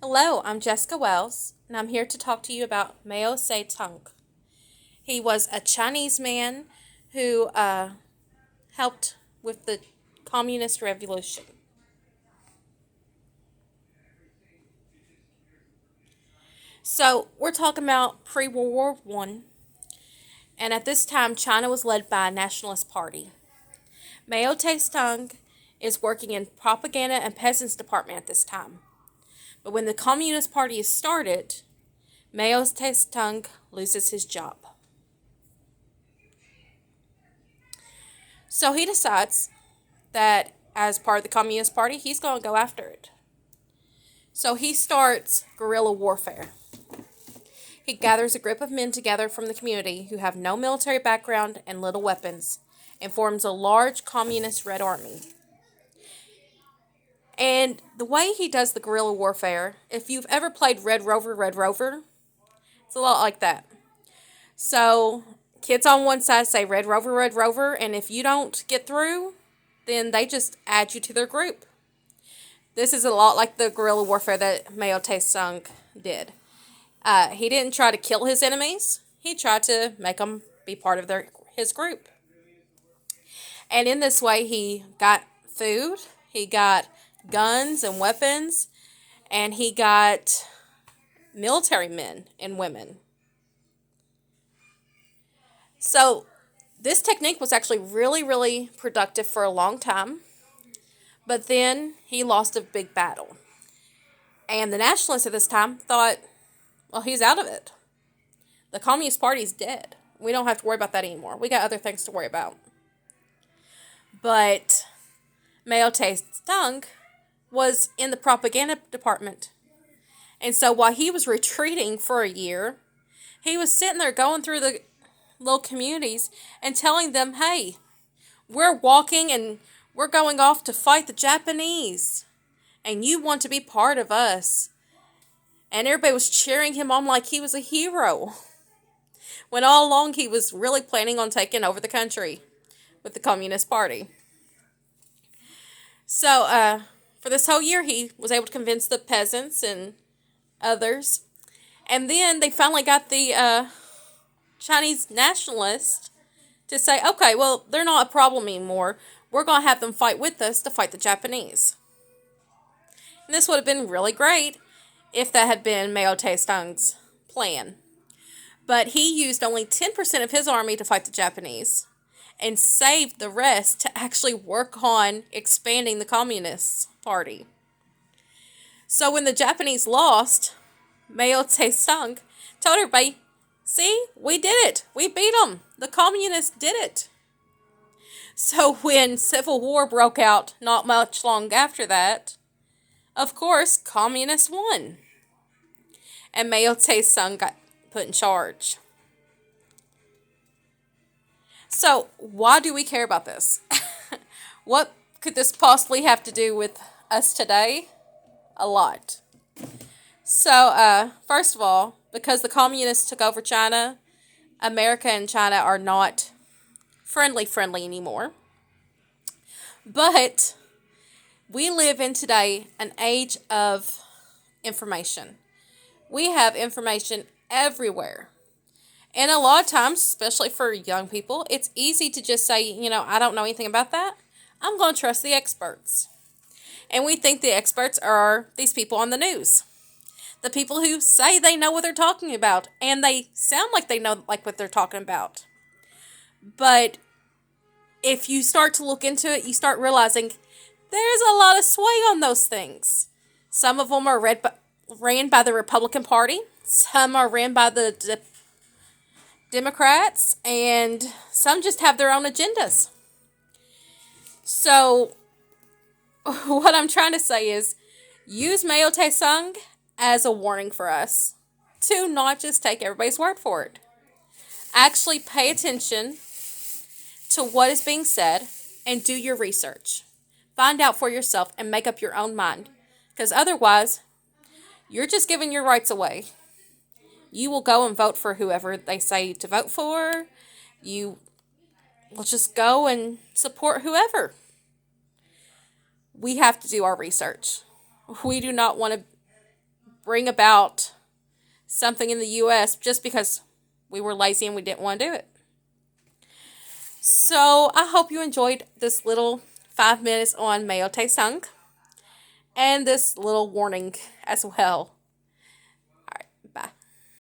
Hello, I'm Jessica Wells, and I'm here to talk to you about Mao Tse Tung. He was a Chinese man who helped with the Communist Revolution. So, we're talking about pre World War One, and at this time, China was led by a nationalist party. Mao Tse Tung is working in propaganda and peasants department at this time. But when the Communist Party is started, Mao Tse Tung loses his job. So he decides that as part of the Communist Party, he's going to go after it. So he starts guerrilla warfare. He gathers a group of men together from the community who have no military background and little weapons and forms a large communist Red Army. And the way he does the guerrilla warfare, if you've ever played Red Rover, it's a lot like that. So kids on one side say Red Rover, and if you don't get through, then they just add you to their group. This is a lot like the guerrilla warfare that Mao Tse-tung did. He didn't try to kill his enemies. He tried to make them be part of his group. And in this way, he got food, he got guns and weapons, and he got military men and women. So this technique was actually really, really productive for a long time. But then he lost a big battle. And the nationalists at this time thought, well, he's out of it. The Communist Party's dead. We don't have to worry about that anymore. We got other things to worry about. But Mao Tse-tung was in the propaganda department. And so while he was retreating for a year, he was sitting there going through the little communities and telling them, hey, we're walking and we're going off to fight the Japanese. And you want to be part of us. And everybody was cheering him on like he was a hero. When all along he was really planning on taking over the country with the Communist Party. So, for this whole year, he was able to convince the peasants and others. And then they finally got the Chinese nationalists to say, okay, well, they're not a problem anymore. We're going to have them fight with us to fight the Japanese. And this would have been really great if that had been Mao Tse-tung's plan. But he used only 10% of his army to fight the Japanese and saved the rest to actually work on expanding the Communist Party. So when the Japanese lost, Mao Tse-tung told everybody, see, we did it. We beat them. The Communists did it. So when Civil War broke out not much long after that, of course, Communists won. And Mao Tse-tung got put in charge. So, why do we care about this? What could this possibly have to do with us today? A lot. So, first of all, because the communists took over China, America and China are not friendly anymore. But we live in today an age of information. We have information everywhere. And a lot of times, especially for young people, it's easy to just say, I don't know anything about that. I'm going to trust the experts. And we think the experts are these people on the news. The people who say they know what they're talking about. And they sound like they know what they're talking about. But if you start to look into it, you start realizing there's a lot of sway on those things. Some of them are ran by the Republican Party. Some are ran by the Democrats, and some just have their own agendas. So, what I'm trying to say is, use Mao Tse-tung as a warning for us to not just take everybody's word for it. Actually pay attention to what is being said and do your research. Find out for yourself and make up your own mind. Because otherwise, you're just giving your rights away. You will go and vote for whoever they say to vote for. You will just go and support whoever. We have to do our research. We do not want to bring about something in the U.S. just because we were lazy and we didn't want to do it. So I hope you enjoyed this little 5 minutes on Mao Tse Tung and this little warning as well.